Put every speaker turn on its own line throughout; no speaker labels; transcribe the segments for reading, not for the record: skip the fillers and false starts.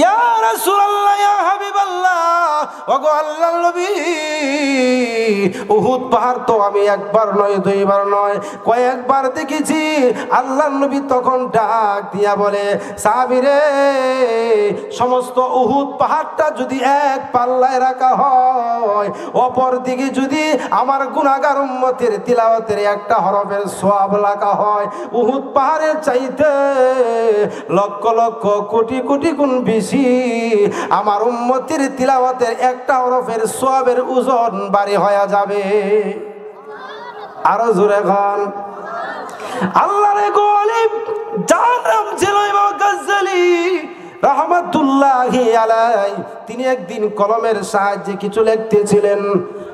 ইয়া রাসূলুল্লাহ, ইয়া হাবিবাল্লাহ, ওগো আল্লাহর নবী, উহুদ পাহাড় তো আমি একবার নয় দুইবার নয় কয়েকবার দেখেছি। আল্লাহর নবী তখন ডাক দিয়া বলে, সাহাবীরে, সমস্ত উহুদ পাহাড়টা যদি এক পাল্লায় রাখা হয়, অপর দিকে যদি আমার গুনাহগার উম্মতের তিলাওয়াতের একটা হরফের সওয়াব লেখা হয়, উহুদ পাহাড়ের চাইতে লক্ষ লক্ষ কোটি কোটি গুণ বেশি আমার উম্মতের তিলাওয়াতের একটা হরফের সওয়াবের ওজন বাড়ি হয়ে যাবে। আরো জোরে গান। আল্লাহর গো আলিম যার নাম ছিল ইমাম গাজ্জালী রাহমাতুল্লাহি আলাইহি, তিনি একদিন কলমের সাহায্যে কিছু লিখতেছিলেন।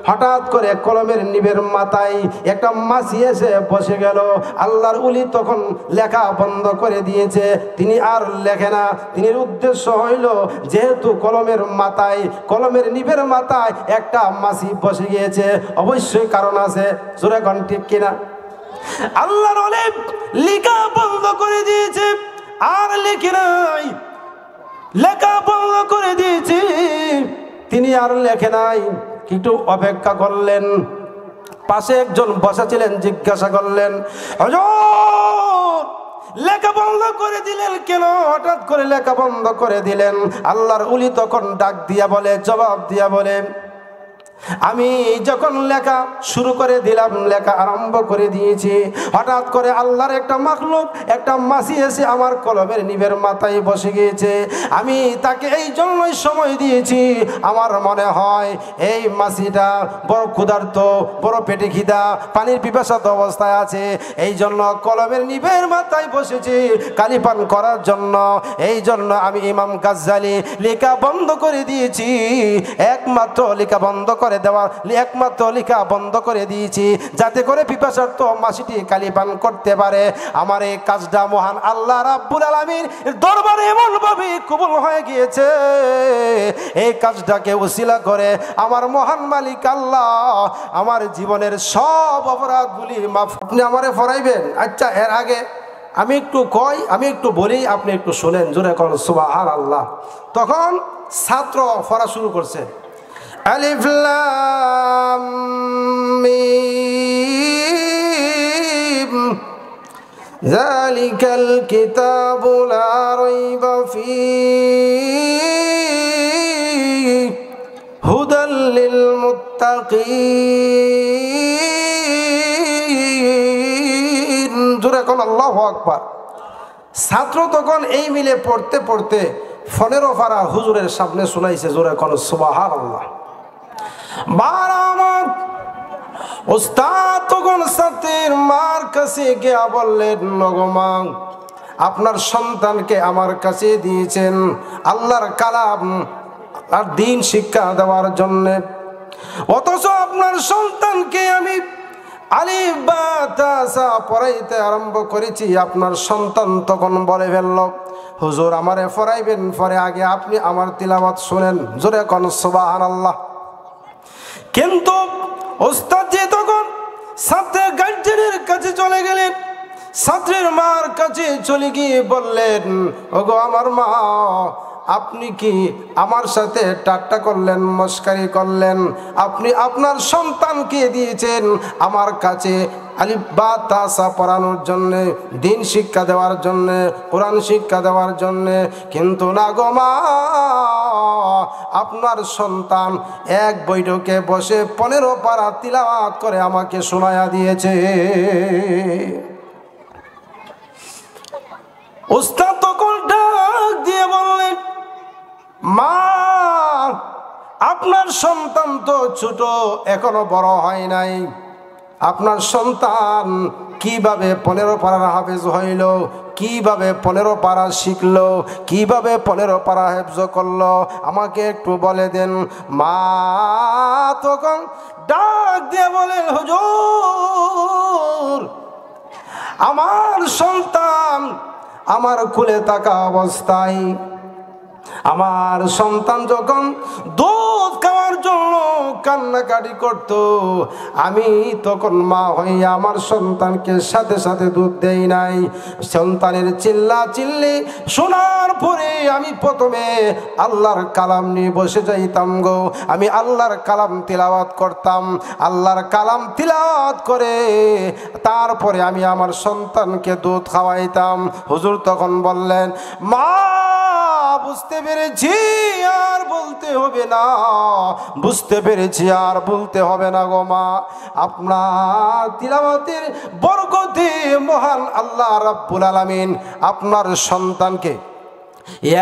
হঠাৎ করে কলমের নিবের মাথায় একটা মাছি এসে বসে গেল। আল্লাহর ওলি তখন লেখা বন্ধ করে দিয়েছে, তিনি আর লেখে না। তিনির উদ্দেশ্য হইল, যেহেতু কলমের মাথায়, কলমের নিবের মাথায় একটা মাছি বসে গিয়েছে, অবশ্যই কারণ আছে। জোরে কোন ঠিক কিনা? আল্লাহর ওলি লেখা বন্ধ করে দিয়েছে, আর লেখে নাই। লেখা বন্ধ করে দিয়েছে, তিনি আর লেখে নাই। একটু অপেক্ষা করলেন। পাশে একজন বসা ছিলেন, জিজ্ঞাসা করলেন, হুজুর লেখা বন্ধ করে দিলেন কেন? হঠাৎ করে লেখা বন্ধ করে দিলেন। আল্লাহর ওলি তখন ডাক দিয়া বলে, জবাব দিয়া বলে, আমি যখন লেখা শুরু করে দিলাম, লেখা আরম্ভ করে দিয়েছি, হঠাৎ করে আল্লাহর একটা মাখলুক, একটা মাছি এসে আমার কলমের নিবের মাথায় বসে গিয়েছে। আমি তাকে এই জন্যই সময় দিয়েছি, আমার মনে হয় এই মাছিটা বড় ক্ষুধার্ত, বড় পেটে খিদা, পানির পিপাসাত অবস্থায় আছে, এই জন্য কলমের নিবের মাথায় বসেছি কালি পান করার জন্য। এই জন্য আমি ইমাম গাজ্জালী লেখা বন্ধ করে দিয়েছি। একমাত্র লেখা বন্ধ করে দিয়েছি যাতে করে পিপাসার্ত মাছিটি কালি পান করতে পারে। আমার এই কাজটা মহান আল্লাহ রাব্বুল আলামিন দরবারে এমন ভাবে কবুল হয়ে গিয়েছে, এই কাজটাকে উসিলা করে আমার মহান মালিক আল্লাহ আমার জীবনের সব অপরাধগুলি মাফ। আপনি আমারে ফরাইবেন? আচ্ছা, এর আগে আমি একটু বলি, আপনি একটু শোনেন। জোরে কোন সুবহানাল্লাহ। তখন ছাত্র পড়া শুরু করছে, আলিফ লাম মিম যালিকাল কিতাবু লা রাইবা ফীহি হুদাল লিল মুত্তাকিন। জোরে কোন আল্লাহু আকবার। ছাত্র তখন এই মিলে পড়তে পড়তে 15 পারা হুজুরের সামনে শোনাইছে। জোরে কোন সুবহানাল্লাহ। বারামত ওস্তাদ তখন ছাত্রের মার কাছে গিয়া বললেন, নগমা, আপনার সন্তানকে আমার কাছে দিয়েছেন আল্লাহর কালাম আর দ্বীন শিক্ষা দেওয়ার জন্য, অথচ আপনার সন্তানকে আমি আলিফ বা তা সা পড়াইতে আরম্ভ করেছি। আপনার সন্তান তখন বলে ফেলল, হুজুর আমারে পড়াইবেন, পরে আগে আপনি আমার তিলাওয়াত শুনেন। জোরে কোন সুবহানাল্লাহ। কিন্তু ওস্তাদ যে তখন ছাত্রের গার্জেনের কাছে চলে গেলেন, ছাত্রের মার কাছে চলে গিয়ে বললেন, ওগো আমার মা, আপনি কি আমার সাথে ঠাট্টা করলেন, মস্কারি করলেন? আপনি আপনার সন্তানকে দিয়েছেন আমার কাছে আলিফ বা তা সা পড়ানোর জন্যে, দিন শিক্ষা দেওয়ার জন্যে, কোরআন শিক্ষা দেওয়ার জন্যে, কিন্তু না গো মা, আপনার সন্তান এক বৈঠকে বসে 15 পারা তিলাওয়াত করে আমাকে শোনায়া দিয়েছে। উস্তাদ তখন ডাক দিয়ে বললেন, মা, আপনার সন্তান তো ছোট, এখনো বড় হয় নাই। আপনার সন্তান কিভাবে 15 পারার হাফেজ হইল, কিভাবে 15 পারা শিখলো, কিভাবে 15 পারা হেফজ করলো, আমাকে একটু বলে দেন। মা তখন ডাক দিয়ে বলেন, হুজুর, আমার সন্তান আমার কোলে থাকা অবস্থায়, আমার সন্তান যখন দুধ খাওয়ার জন্য কান্নাকাটি করত, আমি তখন মা হইয়া আমার সন্তানকে সাথে সাথে দুধ দেই নাই। সন্তানের চিল্লা চিল্লি শোনার পরে আমি প্রথমে আল্লাহর কালাম নিয়ে বসে যাইতাম গো। আমি আল্লাহর কালাম তিলাওয়াত করতাম। আল্লাহর কালাম তিলাওয়াত করে তারপরে আমি আমার সন্তানকে দুধ খাওয়াইতাম। হুজুর তখন বললেন, মা বুঝতে পেরেছি, আর বলতে হবে না, বুঝতে পেরেছি, আর বলতে হবে না গো মা। আপনার তিলাওয়াতের বরকতে মহান আল্লাহ রাব্বুল আলামিন আপনার সন্তানকে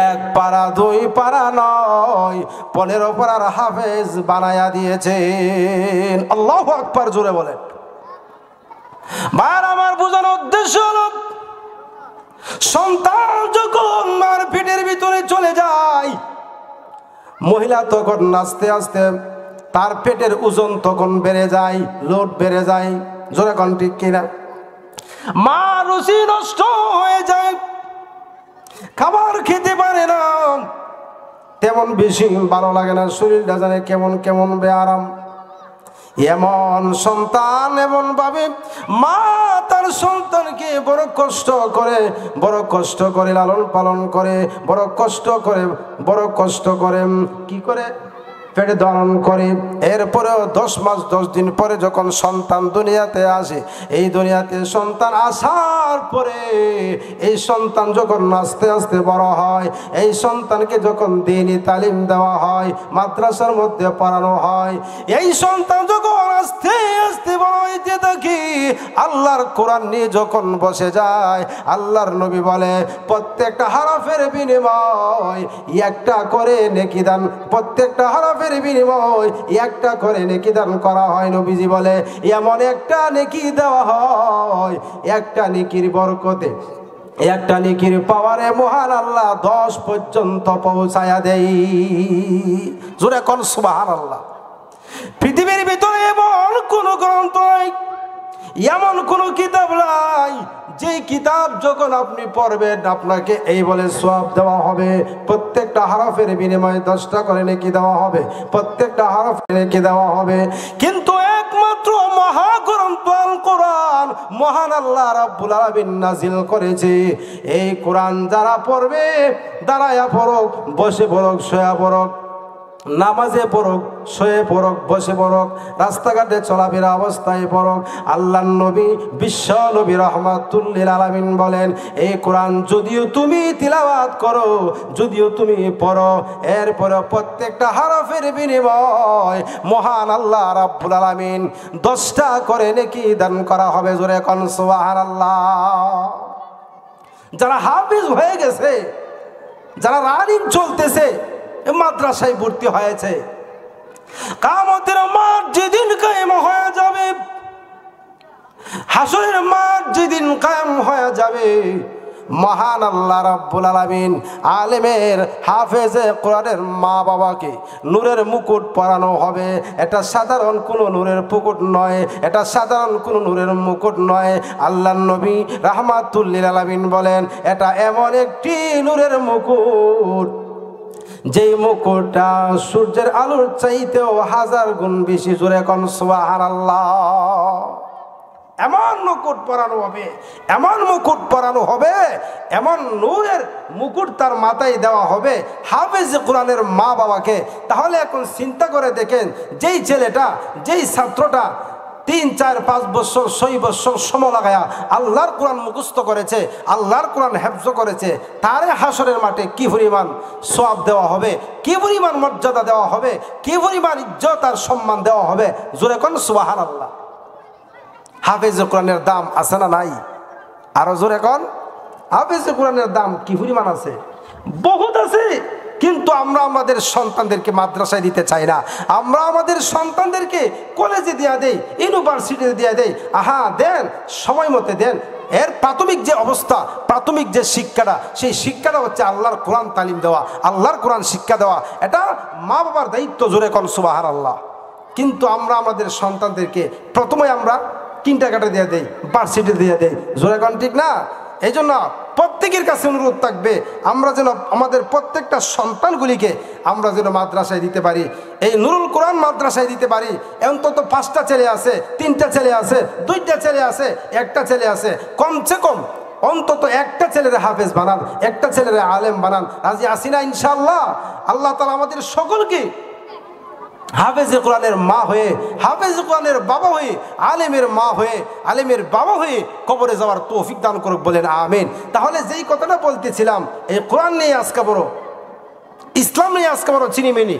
1 পারা 2 পারা নয় 15 পারার হাফেজ বানায়া দিয়েছেন। আল্লাহু আকবার, জোরে বলেন। আমার বোঝানোর উদ্দেশ্য হলো, সন্তান যখন মার পেটের ভিতরে চলে যায়, মহিলা তখন আস্তে আস্তে তার পেটের ওজন তখন বেড়ে যায়, লোড বেড়ে যায়। জোরে কোন ঠিক কিনা? মা রুচি নষ্ট হয়ে যায়, খাবার খেতে পারে না, তেমন বেশি ভালো লাগে না, শরীরটা জানে কেমন কেমন বেআরাম। এমন সন্তান এমন ভাবে মা তার সন্তানকে বড় কষ্ট করে লালন পালন করে, বড় কষ্ট করে কি করে পেটে ধারণ করে। এরপরেও 10 মাস 10 দিন পরে যখন সন্তান দুনিয়াতে আসে, এই দুনিয়াতে সন্তান আসার পরে এই সন্তান যখন আস্তে আস্তে বড় হয়, এই সন্তানকে যখন দ্বীনি তালিম দেওয়া হয়, মাদ্রাসার মধ্যে পড়ানো হয়, এই সন্তান যখন আস্তে আস্তে বড় হইতে থাকে, আল্লাহর কোরআন নিয়ে যখন বসে যায়, আল্লাহর নবী বলে প্রত্যেকটা হরফের বিনিময় একটা করে নেকি দান, প্রত্যেকটা হরফের বিনিময় একটা করে নেকি দান করা হয়। নবীজি বলে এমন একটা নেকি দেওয়া হয়, একটা নেকির বরকতে, একটা নেকির পাওয়ারে মহান আল্লাহ 10 পর্যন্ত পৌঁছায়া দেয়। জোরে কোন সুবহানাল্লাহ। পৃথিবীর ভিতরে এমন কোন গ্রন্থ নাই, এমন কোন কিতাব নাই যে কিতাব যখন আপনি পড়বেন আপনাকে এই বলে সওয়াব দেওয়া হবে, প্রত্যেকটা হরফের বিনিময়ে 10টা করে নেকি দেওয়া হবে, প্রত্যেকটা হরফে নেকি দেওয়া হবে। কিন্তু একমাত্র মহাগ্রন্থ আল কোরআন মহান আল্লাহ রাব্বুল আলামিন নাজিল করেছে। এই কোরআন যারা পড়বে, দাঁড়ায়া পড়ুক, বসে পড়ুক, শোয়া পড়ুক, নামাজে পড়ুক, শুয়ে পড়ুক, বসে পড়ুক, রাস্তাঘাটে চলাফেরা অবস্থায় পড়ুক, আল্লাহর নবী বিশ্ব নবী রাহমাতুল লিল আলামিন বলেন, এই কোরআন যদিও তুমি তিলাওয়াত করো, যদিও তুমি পড়ো, এরপরে প্রত্যেকটা হরফের বিনিময় মহান আল্লাহ রাব্বুল আলামিন 10টা করে নেকি দান করা হবে। জোরে কোন সুবহানাল্লাহ। যারা হাফেজ হয়ে গেছে, যারা রানিং চলতেছে, মাদ্রাসায় ভর্তি হয়েছে, কিয়ামতের মাঠ যেদিন কায়েম হয়ে যাবে, হাসরের মাঠ যেদিন কায়েম হয়ে যাবে, মহান আল্লাহ রাব্বুল আলামিন আলেমের হাফেজে কোরআনের মা বাবাকে নূরের মুকুট পরানো হবে। এটা সাধারণ কোনো নূরের মুকুট নয়, এটা সাধারণ কোনো নূরের মুকুট নয়। আল্লাহর নবী রাহমাতুল লিল আলামিন বলেন, এটা এমন একটি নূরের মুকুট যেই মুকুটটা সূর্যের আলোর চাইতেও 1000 গুণ বেশি। জোরে কোন সুবহানাল্লাহ। এমন মুকুট পরানো হবে, এমন মুকুট পরানো হবে, এমন নূরের মুকুট তার মাথায় দেওয়া হবে হাফেজ কোরআনের মা বাবাকে। তাহলে এখন চিন্তা করে দেখেন, যেই ছেলেটা, যেই ছাত্রটা 3, 4, 5 বছর 6 বছর সময় লাগায়া আল্লাহর কোরআন মুখস্থ করেছে, আল্লাহর কোরআন হেফজ করেছে, তারে হাসরের মাঠে কি পরিমাণ সওয়াব দেওয়া হবে, কি পরিমাণ মর্যাদা দেওয়া হবে, কি পরিমাণ ইজ্জত আর সম্মান দেওয়া হবে। জোরে কোন সুবহানাল্লাহ। হাফেজ কোরআনের দাম আছে না নাই? আরো জোরে কোন। হাফেজ কোরআনের দাম কি পরিমাণ আছে? বহুত আছে। কিন্তু আমরা আমাদের সন্তানদেরকে মাদ্রাসায় দিতে চাই না, আমরা আমাদের সন্তানদেরকে কলেজে দেয়া দেই, ইউনিভার্সিটিতে দেয়া দেই। আহা দেন, সময় মতো দেন। এর প্রাথমিক যে অবস্থা, প্রাথমিক যে শিক্ষাটা, সেই শিক্ষাটা হচ্ছে আল্লাহর কোরআন তালিম দেওয়া, আল্লাহর কোরআন শিক্ষা দেওয়া। এটা মা বাবার দায়িত্ব। জোরে কোন সুবহানাল্লাহ। কিন্তু আমরা আমাদের সন্তানদেরকে প্রথমে আমরা কিন্ডারগার্টেনে দিয়ে দেই, ভার্সিটি দিয়ে দেই। জোরে কোন ঠিক না? এই জন্য প্রত্যেকের কাছে অনুরোধ থাকবে, আমরা যেন আমাদের প্রত্যেকটা সন্তানগুলিকে আমরা যেন মাদ্রাসায় দিতে পারি, এই নুরুল কোরআন মাদ্রাসায় দিতে পারি। অন্তত 5টা ছেলে আছে, 3টা ছেলে আছে, 2টা ছেলে আছে, 1টা ছেলে আছে, কমসে কম অন্তত একটা ছেলেরে হাফেজ বানান, একটা ছেলেরে আলেম বানান। রাজি আছি না ইনশাআল্লাহ? আল্লাহ তাআলা আমাদের সকলকে হাফেজে কোরআনের মা হয়ে, হাফেজে কোরআনের বাবা হয়ে, আলেমের মা হয়ে, আলেমের বাবা হয়ে কবরে যাওয়ার তৌফিক দান করুক, বলেন আমিন। তাহলে যেই কথাটা বলতেছিলাম, এই কোরআন নিয়ে আজকে বড়, ইসলাম নিয়ে আজকে বড় চিনিমিনি,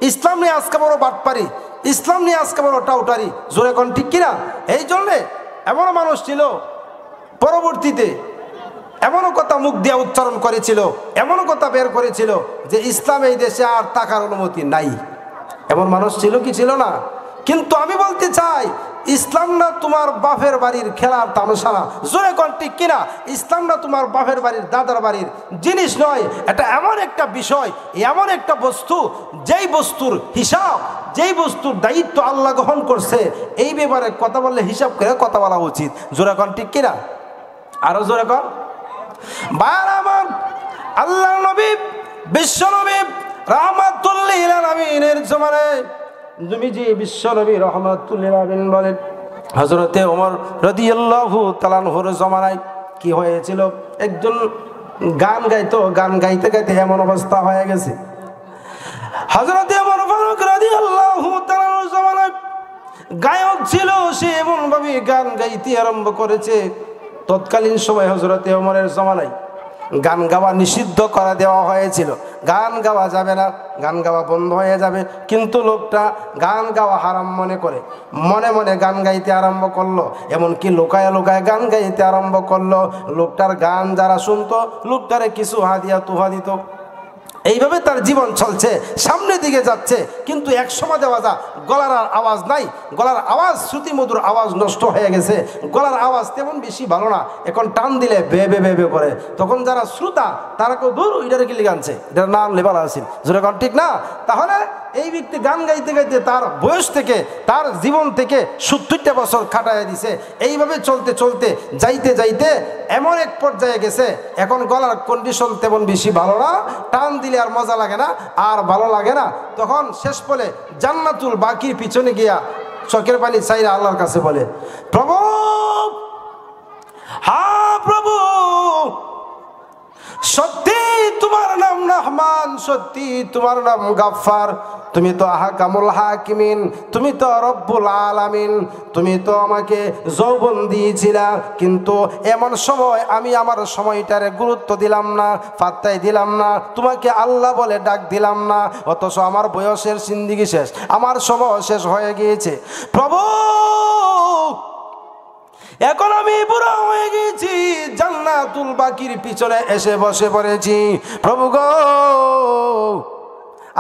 ইসলাম নিয়ে আজকে বড় বাটপারি, ইসলাম নিয়ে আজকে বড় টাউটারি, জোরে কোন ঠিক কিনা? এই জন্যে এমন মানুষ ছিল পরবর্তীতে এমনও কথা মুখ দিয়ে উচ্চারণ করেছিল, এমনও কথা বের করেছিল যে ইসলাম এই দেশে আর থাকার অনুমতি নাই। এমন মানুষ ছিল কি ছিল না? কিন্তু আমি বলতে চাই, ইসলাম না তোমার বাপের বাড়ির খেলার তামাশা না, জোরে কোন ঠিক কিনা? ইসলাম না তোমার বাপের বাড়ির দাদার বাড়ির জিনিস নয়। এটা এমন একটা বিষয়, এমন একটা বস্তু, যেই বস্তুর হিসাব, যেই বস্তুর দায়িত্ব আল্লাহ গ্রহণ করছে, এই ব্যাপারে কথা বললে হিসাব করে কথা বলা উচিত। জোরে কোন ঠিক কিনা? আরো জোরে কোন। ভাইরা আমার, আল্লাহ নবী, বিশ্ব নবী রাহমাতুল লিল আলামিনের জমানায় নবীজি বিশ্ব নবী রাহমাতুল লিল আলামিন বলেন, হযরতে ওমর রাদিয়াল্লাহু তাআলা আনহুর জমানায় কি হয়েছিল? একজন গান গাইতো, গান গাইতে গাইতে এমন অবস্থা হয়ে গেছে, হযরতে ওমর ফারুক রাদিয়াল্লাহু তাআলা আনহুর জমানায় গায়ক ছিল, সে এমন ভাবে গান গাইতে আরম্ভ করেছে। তৎকালীন সময় হযরতে ওমরের জমানায় গান গাওয়া নিষিদ্ধ করে দেওয়া হয়েছিল, গান গাওয়া যাবে না, গান গাওয়া বন্ধ হয়ে যাবে। কিন্তু লোকটা গান গাওয়া হারাম মনে করে মনে মনে গান গাইতে আরম্ভ করলো, এমনকি লোকায় লোকায় গান গাইতে আরম্ভ করলো। লোকটার গান যারা শুনতো, লোকটারে কিছু হাদিয়া তুহা দিত। এইভাবে তার জীবন চলছে, সামনের দিকে যাচ্ছে। কিন্তু এক সময় দেওয়া যা, গলার আর আওয়াজ নাই, গলার আওয়াজ শ্রুতিমধুর আওয়াজ নষ্ট হয়ে গেছে, গলার আওয়াজ তেমন বেশি ভালো না, এখন টান দিলে বে বে বে বে করে। তখন যারা শ্রোতা তারা কেউ দূর এটার কি গানছে, এটার নাম লেবার আসিল, যেরকম ঠিক না? তাহলে এই ব্যক্তি গান গাইতে গাইতে তার বয়স থেকে, তার জীবন থেকে 70টা বছর কাটায় দিছে। এইভাবে চলতে চলতে যাইতে যাইতে এমন এক পর্যায়ে গেছে, এখন গলার কন্ডিশন তেমন বেশি ভালো না, টান দিলে আর মজা লাগে না, আর ভালো লাগে না। তখন শেষ বলে জান্নাতুল বাকির পিছনে গিয়া চোখের পানি চাইরা আল্লাহর কাছে বলে, প্রভু, হ্যাঁ প্রভু, সত্যি তোমার নাম রহমান, সত্যি তোমার নাম গাফফার, তুমি তো আহকামুল হাকিমিন, তুমি তো রব্বুল আলামিন, তুমি তো আমাকে যৌবন দিয়েছিলা, কিন্তু এমন সময় আমি আমার সময়টারে গুরুত্ব দিলাম না, পাত্তাই দিলাম না, তোমাকে আল্লাহ বলে ডাক দিলাম না, অথচ আমার বয়সের জিন্দেগি শেষ, আমার সময় শেষ হয়ে গিয়েছে। প্রভু, এখন আমি বুড়া হয়ে গেছি, জান্নাতুল বাকির পিছনে এসে বসে পড়েছি। প্রভু গো,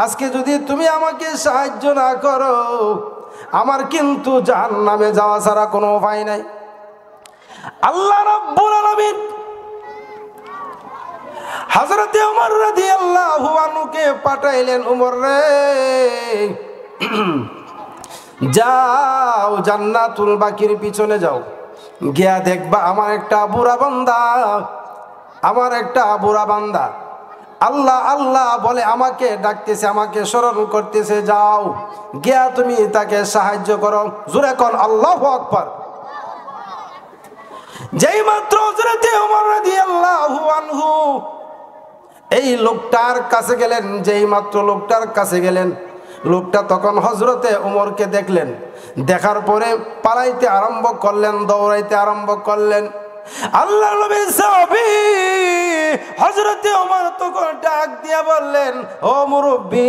আজকে যদি তুমি আমাকে সাহায্য না করো, আমার কিন্তু জাহান্নামে যাওয়া ছাড়া কোনো উপায় নাই। আল্লাহ রাব্বুল আলামিন হযরতে ওমর রাদিয়াল্লাহু আনহুকে পাঠাইলেন, ওমর রে, যাও জান্নাতুল বাকির পিছনে যাও, গিয়া দেখবা আমার একটা বুড়া বান্দা, আমার একটা বুড়া বান্দা আল্লাহ আল্লাহ বলে আমাকে ডাকতেছে, আমাকে স্মরণ করতেছে, যাও গিয়া তুমি তাকে সাহায্য করো। জোরে কোন আল্লাহু আকবার। যেই মাত্র হযরতে ওমর রাদিয়াল্লাহু আনহু এই লোকটার কাছে গেলেন, যেই মাত্র লোকটার কাছে গেলেন, লোকটা তখন হযরতে ওমরকে দেখলেন, দেখার পরে পালাইতে আরম্ভ করলেন, দৌড়াইতে আরম্ভ করলেন। আল্লাহ নবীর সাহাবী হযরতে ওমর তখন ডাক দিয়া বললেন, ও মুরব্বি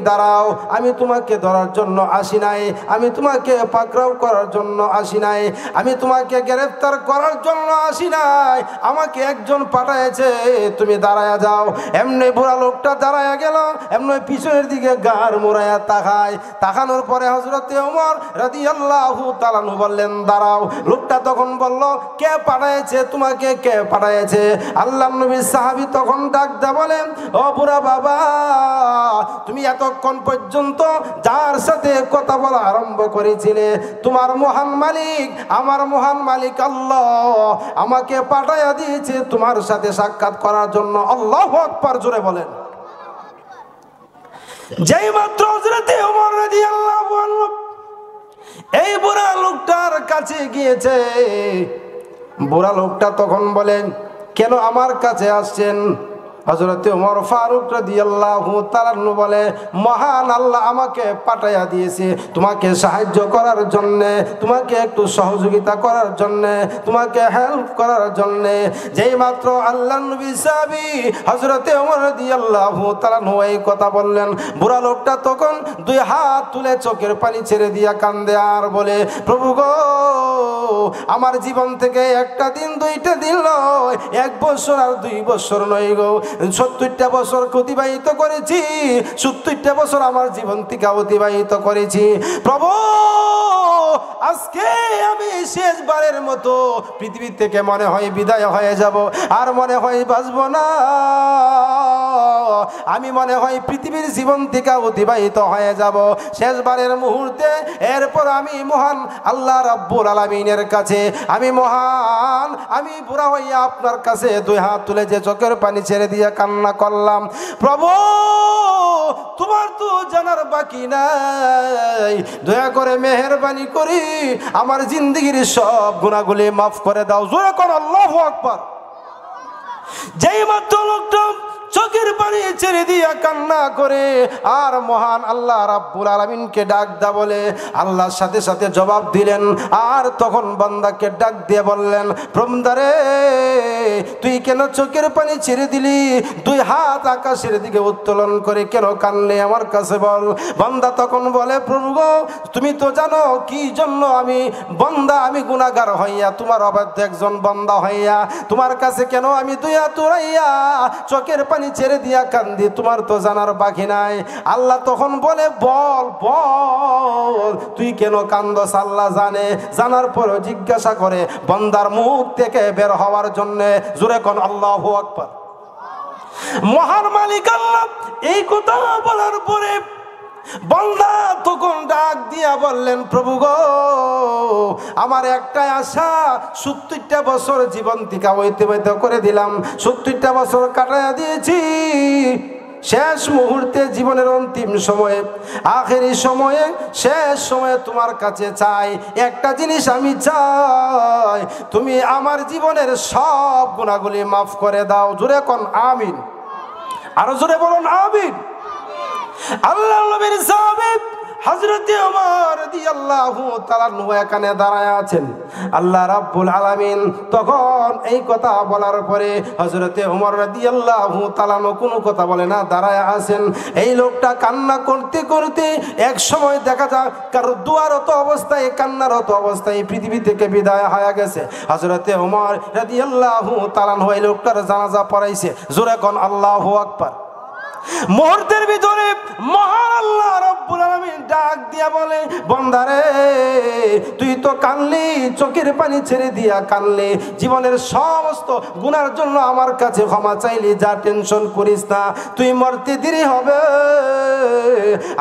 দাঁড়াও, আমি তোমাকে ধরার জন্য আসি নাই, আমি তোমাকে পাকড়াও করার জন্য আসি নাই, আমি তোমাকে গ্রেফতার করার জন্য আসি নাই, আমাকে একজন পাঠাইছে, তুমি দাঁড়ায়া যাও। এমনি বুড়া লোকটা দাঁড়ায়া গেল, এমনি পিছনের দিকে গাড় মোড়ায়া তাকায়, তাকানোর পরে হযরতে ওমর রাদিয়াল্লাহু তাআলা আনহু বললেন, দাঁড়াও। লোকটা তখন বলল, কে পাঠাইছে তোমাকে, কে পাঠাইছে? আল্লাহর নবী সাহাবী তখন ডাক দেয়া বলেন, ও বুড়া বাবা, তুমি এতক্ষণ পর্যন্ত যার সাথে কথা বলা আরম্ভ করেছিলে, তোমার মহান মালিক, আমার মহান মালিক আল্লাহ আমাকে পাঠাইয়া দিয়েছে তোমার সাথে সাক্ষাৎ করার জন্য। আল্লাহু আকবার, জোরে বলেন। যেই মাত্র হযরতে ওমর রাদিয়াল্লাহু আনহু এই বুড়া লোকটার কাছে গিয়েছে, বুড়া লোকটা তখন বলেন, কেন আমার কাছে আসছেন? হযরত ওমর ফারুক রাদিয়াল্লাহু তাআলা আনহু বলে, মহান আল্লাহ আমাকে পাঠাইয়া দিয়েছে তোমাকে সাহায্য করার জন্য, তোমাকে একটু সহযোগিতা করার জন্য, তোমাকে হেল্প করার জন্য। যেই মাত্র আল্লাহর নবী সাহাবী হযরত ওমর রাদিয়াল্লাহু তাআলা আনহু এই কথা বললেন, বুড়া লোকটা তখন দুই হাত তুলে চোখের পানি ছেড়ে দিয়া কান্দে আর বলে, প্রভু গো, আমার জীবন থেকে একটা দিন দুইটা দিন নয়, 1 বছর আর 2 বছর নয় গো, 70টা বছর অতিবাহিত করেছি, 70টা বছর আমার জীবন থেকে অতিবাহিত করেছি। প্রভু, আজকে আমি শেষবারের মতো পৃথিবী থেকে মনে হয় বিদায় হয়ে যাব, আর মনে হয় বাঁচবো না, আমি মনে হয় পৃথিবীর জীবন থেকে অতিবাহিত হয়ে যাব শেষবারের মুহূর্তে। এরপর আমি মহান আল্লাহ রাব্বুল আলামিনের কাছে, আমি মহান, আমি বুড়া হইয়া আপনার কাছে 2 হাত তুলে যে চোখের পানি ছেড়ে দিয়ে কান্না করলাম, প্রভু তোমার তো জানার বাকি নাই, দয়া করে মেহেরবানি করি আমার জিন্দেগির সব গুনাহগুলি মাফ করে দাও। জোরে কর আল্লাহু আকবার। যেই মাত্র লোকটা চোখের পানি ছেড়ে দিয়া কান্না করে আর মহান আল্লাহ রাব্বুল আলামিনকে ডাক দা বলে, আল্লাহর সাথে সাথে জবাব দিলেন। আর তখন বান্দাকে ডাক দিয়ে বললেন, বান্দারে তুই কেন চোখের পানি ছেড়ে দিলি? 2 হাত আকাশের দিকে উত্তোলন করে কেন কানলে আমার কাছে বল। বান্দা তখন বলে, প্রভু গো, তুমি তো জানো কি জন্য আমি বান্দা, আমি গুনাহগার হইয়া, তোমার অবাধ্য একজন বান্দা হইয়া তোমার কাছে কেন আমি 2 হাত উড়াইয়া চোখের পানি ছেড়ে দিয়া কান্দি, তোমার তো জানার বাকি নাই। আল্লাহ তখন বলে, বল বল তুই কেন কান্দস? আল্লাহ জানে, জানার পরে জিজ্ঞাসা করে বান্দার মুখ থেকে বের হওয়ার জন্য। জোরে কোন আল্লাহু আকবার। মহান মালিক আল্লাহ এই কথা বলার পরে বান্দা তখন ডাক দিয়া বললেন, প্রভু গো, আমার একটাই আশা, 70টা বছর জীবন থেকে অতিবাহিত করে দিলাম, 70টা বছর কাটাইয়া দিয়েছি, শেষ মুহূর্তে জীবনের অন্তিম সময়ে, আখেরি সময়ে, শেষ সময়ে তোমার কাছে চাই একটা জিনিস, আমি চাই তুমি আমার জীবনের সব গুনাহগুলি মাফ করে দাও। জোরে কোন আমিন। আরো জোরে বলুন আমিন। আল্লাহ নবীর সাহাবী হযরত ওমর রাদিয়াল্লাহু তাআলা এখানে দাঁড়ায় আছেন। আল্লাহ রাব্বুল আলামিন তখন এই কথা বলার পরে হযরত ওমর রাদিয়াল্লাহু তাআলা কোনো কথা বলে না, দাঁড়ায় আছেন। এই লোকটা কান্না করতে করতে এক সময় দেখা যায় কারো দুয়ারত অবস্থায়, কান্নারত অবস্থায় পৃথিবী থেকে বিদায় হয়ে গেছে। হযরত ওমর রাদিয়াল্লাহু তাআলা এই লোকটার জানাজা পড়াইছে। জোরে কোন আল্লাহু আকবার। মুহূর্তের ভিতরে মহান আল্লাহ রাব্বুল আলামিন ডাক দিয়া বলে, বান্দারে তুই তো কানলি, চোখের পানি ছেড়ে দিয়া কানলি, জীবনের সমস্ত গুনার জন্য আমার কাছে ক্ষমা চাইলি, যা টেনশন করিস না, তুই মরতে দেরি হবে,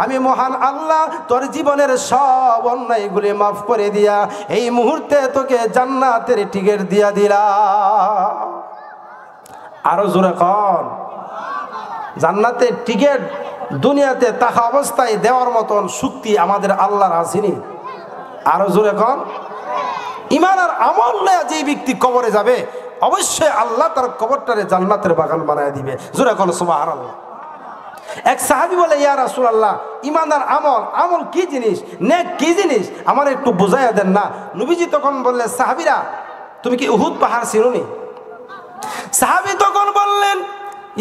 আমি মহান আল্লাহ তোর জীবনের সব অন্যায়গুলি মাফ করে দিয়া এই মুহূর্তে তোকে জান্নাতের টিকিট দিয়া দিলাম। আরো জোরে কর, জান্নাতের টিকিট দুনিয়াতে থাকা অবস্থায় দেওয়ার মতন শক্তি আমাদের আল্লাহর আসেনি। আরো জোরে কর। ঈমান আর আমল নিয়ে যে ব্যক্তি কবরে যাবে, অবশ্যই আল্লাহ তার কবরটারে জান্নাতের বাগান বানায় দিবে। জোরে কর সুবহানাল্লাহ। এক সাহাবী বলে, ইয়া রাসূলুল্লাহ, ঈমান আর আমল, আমল কি জিনিস, নেক কি জিনিস, আমার একটু বুঝাইয়া দেন না। নবীজি তখন বললেন, সাহাবীরা তুমি কি উহুদ পাহাড় চিনোনি? সাহাবী তখন বললেন,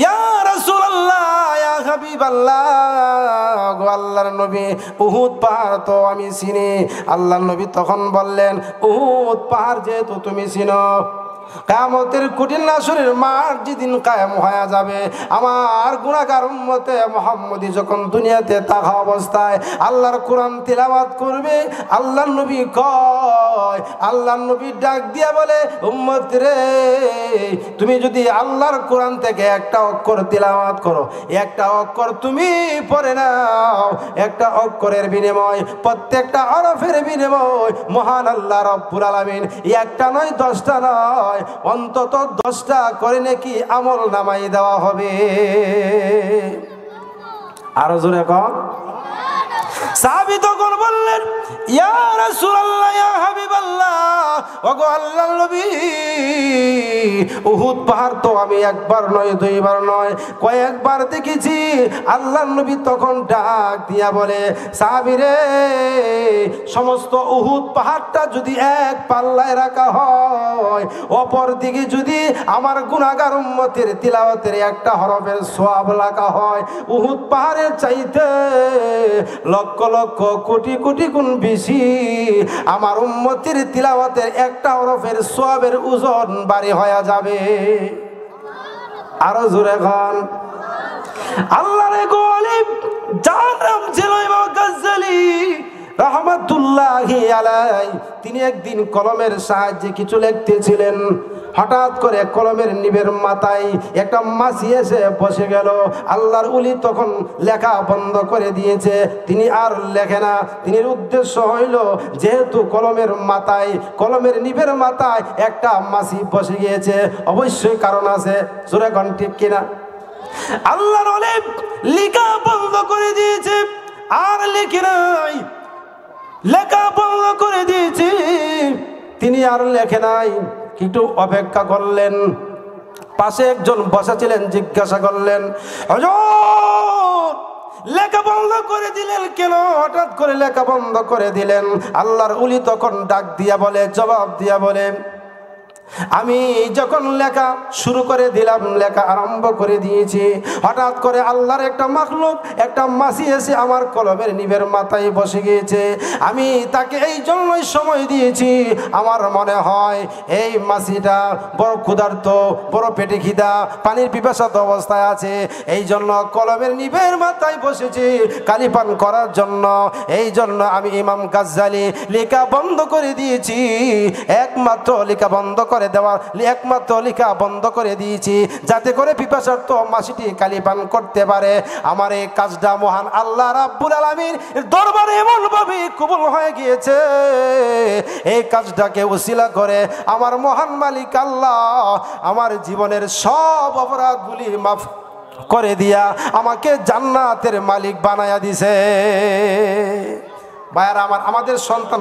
ইয়া রাসূলুল্লাহ, ইয়া হাবিবাল্লাহ, গো আল্লাহর নবী, উহুদ পাহাড় তো আমি চিনি। আল্লাহর নবী তখন বললেন, উহুদ পাহাড় যেহেতু তুমি চিনো, কিয়ামতের কঠিন হাসরের মাঠ যেদিন কায়েম হয়ে যাবে, আমার গুনাহগার উম্মতে মুহাম্মদী যখন দুনিয়াতে থাকা অবস্থায় আল্লাহর কোরআন তিলাওয়াত করবে, আল্লাহর নবী কয়, আল্লাহর নবী ডাক দিয়া বলে, উম্মত রে, তুমি যদি আল্লাহর কোরআন থেকে একটা অক্ষর তিলাওয়াত করো, একটা অক্ষর তুমি পড়ে নাও, একটা অক্ষরের বিনিময়, প্রত্যেকটা হরফের বিনিময় মহান আল্লাহ রাব্বুল আলামিন একটা নয় 10টা নয়, অন্তত 10টা করে নাকি আমল নামাই দেওয়া হবে। আরো জোরে কর। সাহাবী তখন বললেন, ইয়া রাসূলুল্লাহ, ইয়া হাবিবাল্লাহ, ওগো আল্লাহর নবী, উহুদ পাহাড় তো আমি একবার নয় দুইবার নয় কয়েকবার দেখেছি। আল্লাহর নবী তখন ডাক দিয়া বলে, সাহাবী রে, সমস্ত উহুদ পাহাড়টা যদি এক পাল্লায় রাখা হয়, অপর দিকে যদি আমার গুনাহগার উম্মতের তিলাওয়াতের একটা হরফের সওয়াব লেখা হয়, উহুদ পাহাড়ের চাইতে লক্ষ লক্ষ কোটি কোটি গুণ বেশি আমার উম্মতের তিলাওয়াতের একটা হরফের সওয়াবের ওজন বাড়ি হয়ে যাবে। আরো জোরে গান। আল্লাহর গোলাম যার নাম ছিল ইমাম গাজ্জালী রাহমাতুল্লাহি আলাইহি, তিনি একদিন কলমের সাহায্যে কিছু লিখতেছিলেন। হঠাৎ করে কলমের নিবের মাথায় একটা মাছি এসে বসে গেল। আল্লাহর ওলি তখন লেখা বন্ধ করে দিয়েছে, তিনি আর লেখে না। তিনির উদ্দেশ্য হইল, যেহেতু কলমের মাথায়, কলমের নিবের মাথায় একটা মাছি বসে গিয়েছে, অবশ্যই কারণ আছে। জোরে কোন ঠিক কিনা? আল্লাহর ওলি লেখা বন্ধ করে দিয়েছে, আর লিখে নাই। লেখা বন্ধ করে দিয়েছে, তিনি আর লেখে নাই। একটু অপেক্ষা করলেন। পাশে একজন বসা ছিলেন, জিজ্ঞাসা করলেন, হুজুর লেখা বন্ধ করে দিলেন কেন? হঠাৎ করে লেখা বন্ধ করে দিলেন। আল্লাহর ওলি তখন ডাক দিয়া বলে, জবাব দিয়া বলে, আমি যখন লেখা শুরু করে দিলাম, লেখা আরম্ভ করে দিয়েছি, হঠাৎ করে আল্লাহর একটা মাখলুক, একটা মাছি এসে আমার কলমের নিবের মাথায় বসে গিয়েছে। আমি তাকে এই জন্যই সময় দিয়েছি, আমার মনে হয় এই মাছিটা বড় ক্ষুধার্ত, বড় পেটে খিদা, পানির পিপাসাত অবস্থায় আছে, এই জন্য কলমের নিবের মাথায় বসেছি কালি পান করার জন্য। এই জন্য আমি ইমাম গাজ্জালী লেখা বন্ধ করে দিয়েছি। একমাত্র লেখা বন্ধ করে দেওয়ার একমাত্র লেখা বন্ধ করে দিয়েছি যাতে করে পিপাসার্ত মাছিটি কালি পান করতে পারে। আমার এই কাজটা মহান আল্লাহ রাব্বুল আলামিন দরবারে এমন ভাবে কবুল হয়ে গিয়েছে, এই কাজটাকে উসিলা করে আমার মহান মালিক আল্লাহ আমার জীবনের সব অপরাধগুলি মাফ করে দিয়া আমাকে জান্নাতের মালিক বানায়া দিছে। ভাইয়ারা আমার, আমাদের সন্তান